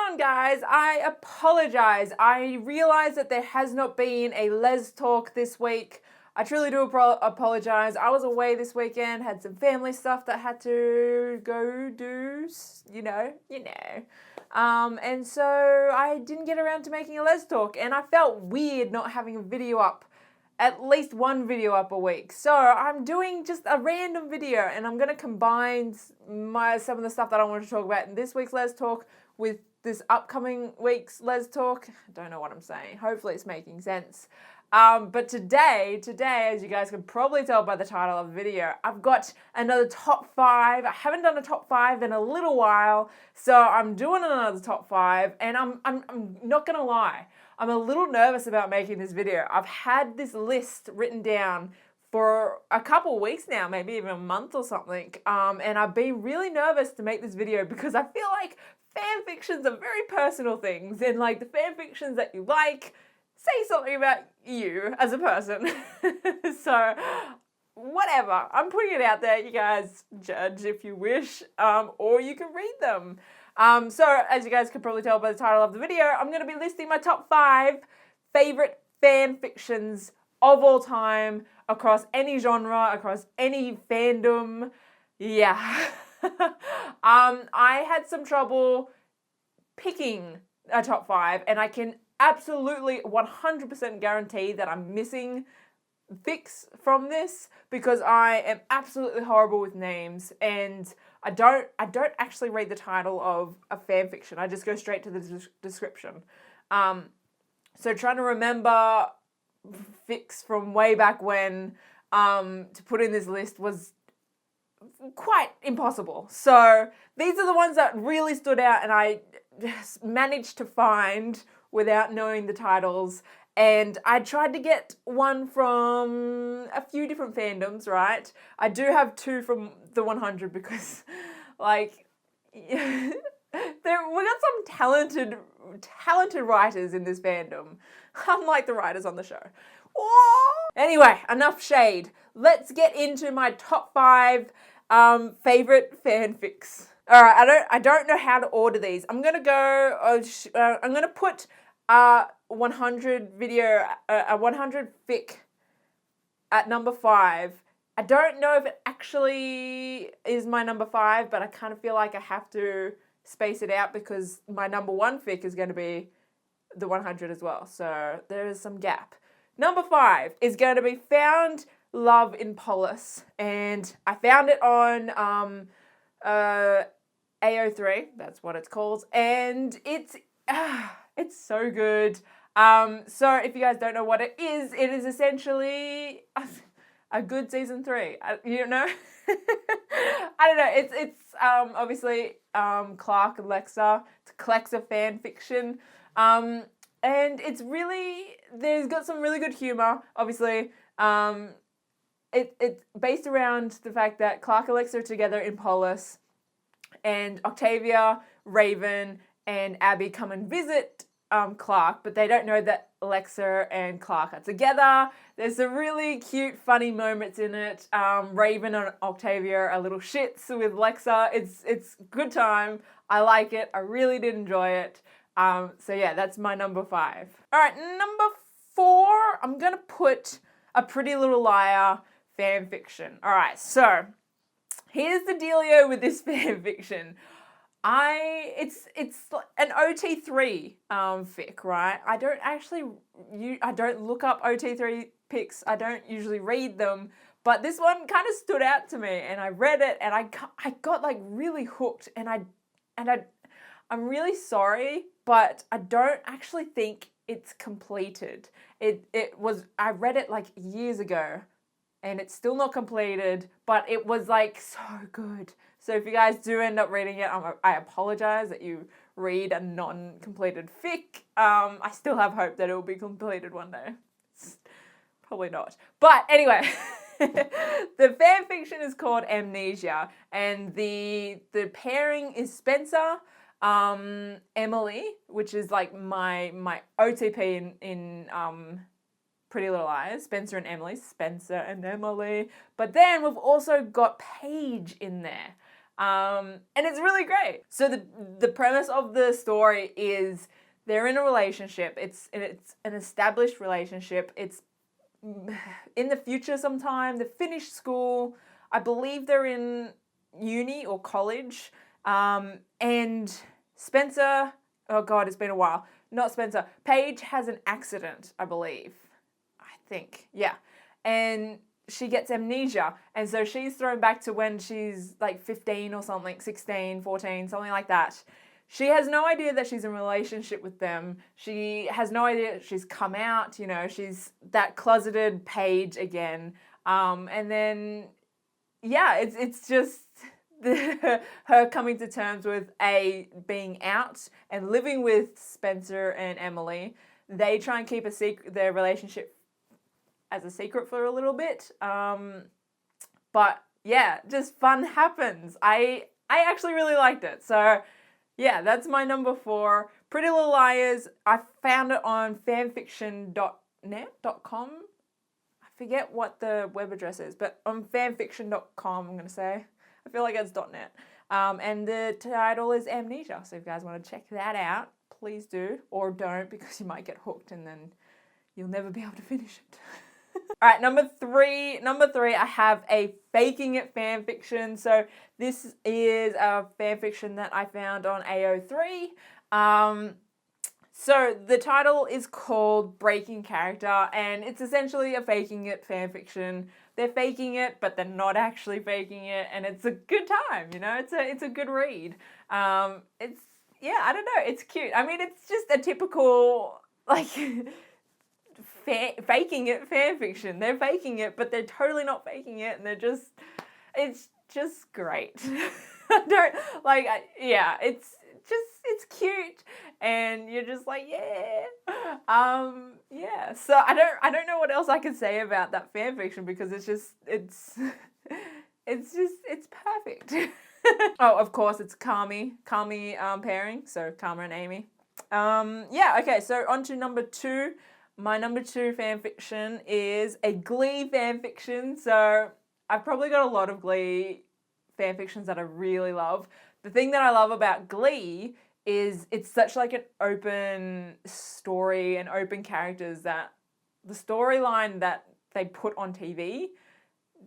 on, guys. I apologize. I realize that there has not been a Les talk this week. I truly do apologize. I was away this weekend, had some family stuff that had to go do, and so I didn't get around to making a Les talk, and I felt weird not having a video up, at least one video up a week. So I'm doing just a random video, and I'm going to combine some of the stuff that I wanted to talk about in this week's Les talk with this upcoming week's Les talk. I don't know what I'm saying. Hopefully it's making sense. But today, as you guys can probably tell by the title of the video, I've got another top 5. I haven't done a top 5 in a little while, so I'm doing another top 5, and I'm not gonna lie, I'm a little nervous about making this video. I've had this list written down for a couple of weeks now, maybe even a month or something, and I've been really nervous to make this video because I feel like fan fictions are very personal things, and like the fan fictions that you like say something about you as a person. So whatever, I'm putting it out there. You guys judge if you wish, or you can read them. So as you guys can probably tell by the title of the video, I'm going to be listing my top 5 favorite fan fictions of all time, across any genre, across any fandom. Yeah. I had some trouble picking a top 5, and I can absolutely 100% guarantee that I'm missing fics from this because I am absolutely horrible with names, and I don't actually read the title of a fan fiction. I just go straight to the description. So trying to remember fics from way back when to put in this list was quite impossible. So these are the ones that really stood out and I managed to find without knowing the titles. And I tried to get one from a few different fandoms, right? I do have 2 from the 100 because, like, we got some talented writers in this fandom, unlike the writers on the show. Anyway, enough shade. Let's get into my top 5 favorite fanfics. All right, I don't know how to order these. I'm gonna go. I'm gonna put 100 fic at number 5. I don't know if it actually is my number 5, but I kind of feel like I have to space it out because my number 1 fic is going to be the 100 as well. So there is some gap. Number 5 is going to be Found Love in Polis, and I found it on AO3. That's what it's called, and it's so good. So if you guys don't know what it is essentially a good season 3. You know, I don't know. It's obviously Clark and Lexa. It's Clexa fan fiction. And it's really, there's got some really good humor. Obviously, it's based around the fact that Clark and Lexa are together in Polis, and Octavia, Raven, and Abby come and visit Clark, but they don't know that Lexa and Clark are together. There's some really cute, funny moments in it. Raven and Octavia are little shits with Lexa. It's good time. I like it. I really did enjoy it. So yeah, that's my number 5. All right, number 4, I'm gonna put A Pretty Little Liar fan fiction. All right, so here's the dealio with this fan fiction. It's an OT3 fic, right? I don't look up OT3 pics. I don't usually read them, but this one kind of stood out to me, and I read it, and I got like really hooked, and I'm really sorry, but I don't actually think it's completed. I read it like years ago, and it's still not completed, but it was like so good. So if you guys do end up reading it, I apologize that you read a non-completed fic. I still have hope that it will be completed one day. Probably not. But anyway, the fan fiction is called Amnesia, and the pairing is Spencer, Emily, which is like my OTP in Pretty Little Liars, Spencer and Emily. But then we've also got Paige in there. And it's really great. So the premise of the story is they're in a relationship. It's an established relationship. It's in the future sometime. They finished school. I believe they're in uni or college. And Spencer, oh God, it's been a while. Not Spencer. Paige has an accident, I believe. I think, yeah. And she gets amnesia. And so she's thrown back to when she's like 15 or something, 16, 14, something like that. She has no idea that she's in a relationship with them. She has no idea she's come out, you know, she's that closeted Paige again. And then, yeah, it's just her coming to terms with being out and living with Spencer and Emily. They try and keep their relationship as a secret for a little bit. But yeah, just fun happens. I actually really liked it. So yeah, that's my number 4. Pretty Little Liars. I found it on fanfiction.net.com. I forget what the web address is, but on fanfiction.com, I'm going to say. I feel like it's .net. And the title is Amnesia. So if you guys want to check that out, please do. Or don't, because you might get hooked and then you'll never be able to finish it. All right, number three, I have a Faking It fanfiction. So this is a fanfiction that I found on AO3. So the title is called Breaking Character, and it's essentially a Faking It fanfiction. They're faking it, but they're not actually faking it, and it's a good time, you know? It's a good read. It's, yeah, I don't know, it's cute. I mean, it's just a typical, like, faking it fanfiction. They're faking it, but they're totally not faking it, and it's just great. It's cute, and you're just like, yeah. Yeah. So I don't know what else I can say about that fanfiction, because it's perfect. Oh, of course, it's Kami pairing, so Karma and Amy. Yeah, okay, so on to number 2. My number 2 fanfiction is a Glee fanfiction. So I've probably got a lot of Glee fanfictions that I really love. The thing that I love about Glee is it's such like an open story and open characters that the storyline that they put on TV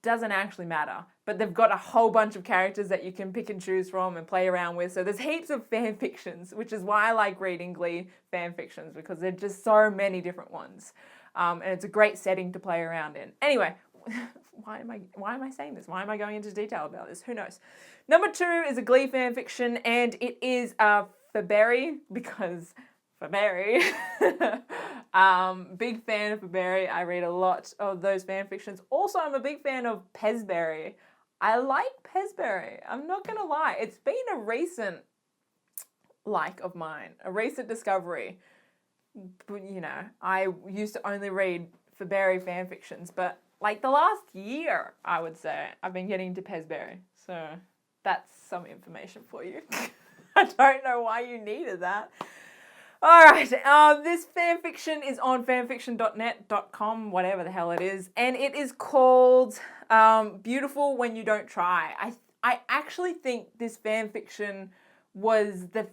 doesn't actually matter. But they've got a whole bunch of characters that you can pick and choose from and play around with. So there's heaps of fan fictions, which is why I like reading Glee fan fictions, because there's just so many different ones. And it's a great setting to play around in. Anyway, why am I saying this? Why am I going into detail about this? Who knows? Number 2 is a Glee fan fiction, and it is Faberry, because Faberry. Big fan of Faberry. I read a lot of those fan fictions. Also, I'm a big fan of Pezberry. I like Pezberry. I'm not going to lie. It's been a recent like of mine, a recent discovery. But, you know, I used to only read Faberry fan fictions, but like the last year, I would say, I've been getting into Pezberry. So that's some information for you. I don't know why you needed that. All right, this fanfiction is on fanfiction.net.com, whatever the hell it is, and it is called Beautiful When You Don't Try. I actually think this fanfiction was I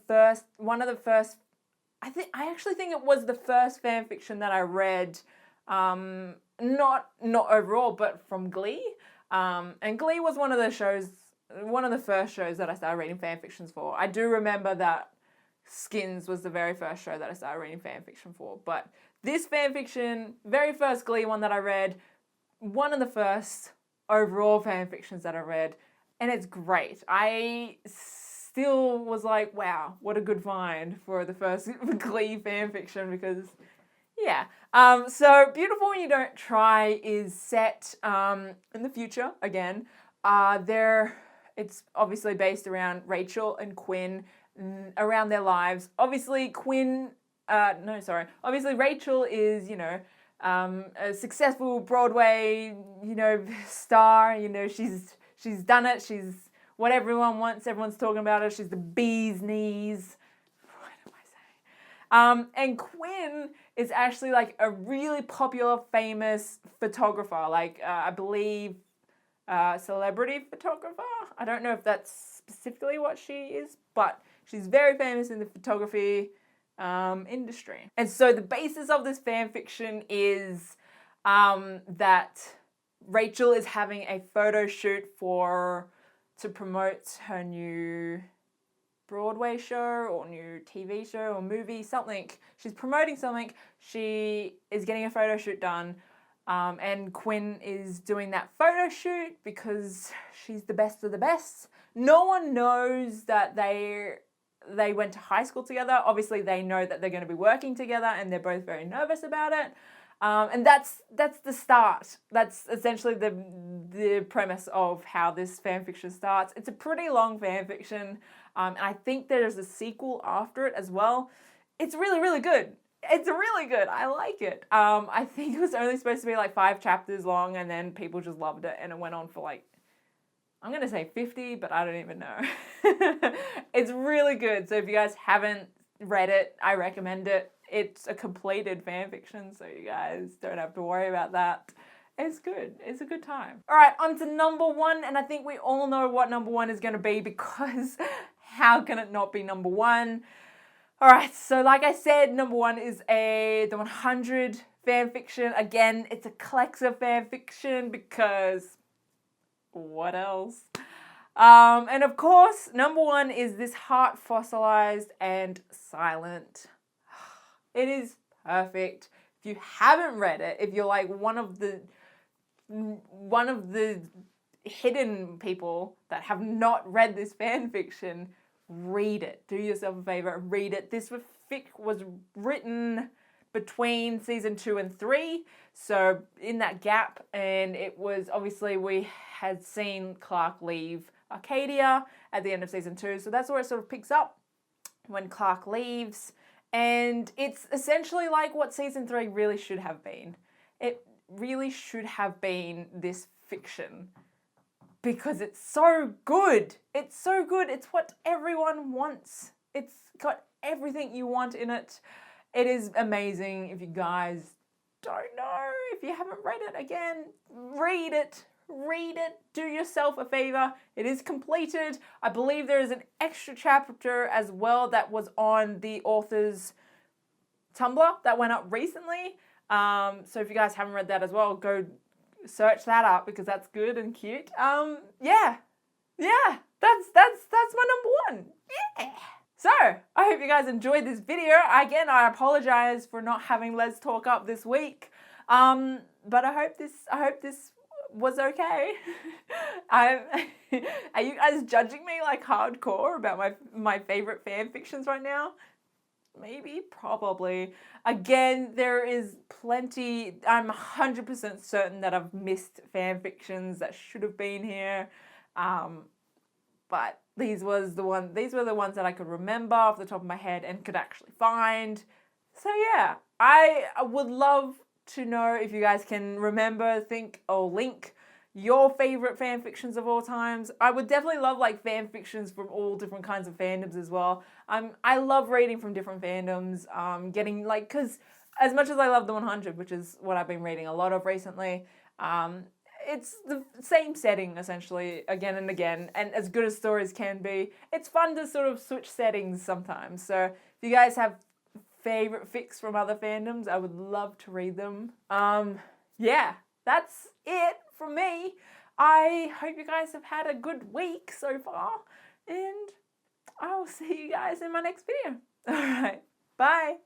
actually think it was the first fanfiction that I read, not overall, but from Glee. And Glee was one of the first shows that I started reading fanfictions for. I do remember that Skins was the very first show that I started reading fanfiction for. But this fanfiction, very first Glee one that I read, one of the first overall fanfictions that I read, and it's great. I still was like, wow, what a good find for the first Glee fanfiction, because, yeah. So Beautiful When You Don't Try is set in the future again. It's obviously based around Rachel and Quinn, around their lives. Obviously Rachel is, you know, a successful Broadway, you know, star. You know, she's done it. She's what everyone wants. Everyone's talking about her. She's the bee's knees. What am I saying? And Quinn is actually like a really popular, famous photographer. Like I believe celebrity photographer. I don't know if that's specifically what she is, but she's very famous in the photography industry. And so the basis of this fan fiction is that Rachel is having a photo shoot to promote her new Broadway show or new TV show or movie, something. She's promoting something. She is getting a photo shoot done. And Quinn is doing that photo shoot because she's the best of the best. No one knows that they went to high school together. Obviously, they know that they're going to be working together, and they're both very nervous about it. And that's the start. That's essentially the premise of how this fanfiction starts. It's a pretty long fanfiction, and I think there's a sequel after it as well. It's really, really good. It's really good. I like it. I think it was only supposed to be like 5 chapters long, and then people just loved it, and it went on for like, I'm going to say 50, but I don't even know. It's really good. So if you guys haven't read it, I recommend it. It's a completed fanfiction, so you guys don't have to worry about that. It's good. It's a good time. All right, on to number 1, and I think we all know what number 1 is going to be, because how can it not be number 1? All right, so like I said, number 1 is the 100 fanfiction. Again, it's a Clexa fanfiction because what else? And of course, number 1 is this heart fossilized and silent. It is perfect. If you haven't read it, if you're like one of the hidden people that have not read this fan fiction, read it. Do yourself a favor, read it. This fic was written between season 2 and 3, so in that gap, and it was obviously we had seen Clark leave Arcadia at the end of season 2, so that's where it sort of picks up when Clark leaves. And it's essentially like what season 3 really should have been. It really should have been this fiction because it's so good. It's so good. It's what everyone wants. It's got everything you want in it. It is amazing. If you guys don't know, if you haven't read it, again, read it. Read it. Do yourself a favor. It is completed. I believe there is an extra chapter as well that was on the author's Tumblr that went up recently. So if you guys haven't read that as well, go search that up because that's good and cute. Yeah, that's my number 1. Yeah. So I hope you guys enjoyed this video. Again, I apologize for not having Let's Talk up this week. But I hope this was okay. Are you guys judging me like hardcore about my favorite fan fictions right now? Maybe, probably. Again, there is plenty. I'm 100% certain that I've missed fan fictions that should have been here. But these were the ones that I could remember off the top of my head and could actually find. So yeah, I would love to know if you guys can remember, think, or link your favorite fan fictions of all times. I would definitely love like fan fictions from all different kinds of fandoms as well. I love reading from different fandoms, getting like, because as much as I love the 100, which is what I've been reading a lot of recently, it's the same setting essentially again and again, and as good as stories can be, it's fun to sort of switch settings sometimes. So if you guys have favorite fics from other fandoms, I would love to read them. Yeah, that's it from me. I hope you guys have had a good week so far, and I will see you guys in my next video. All right, bye.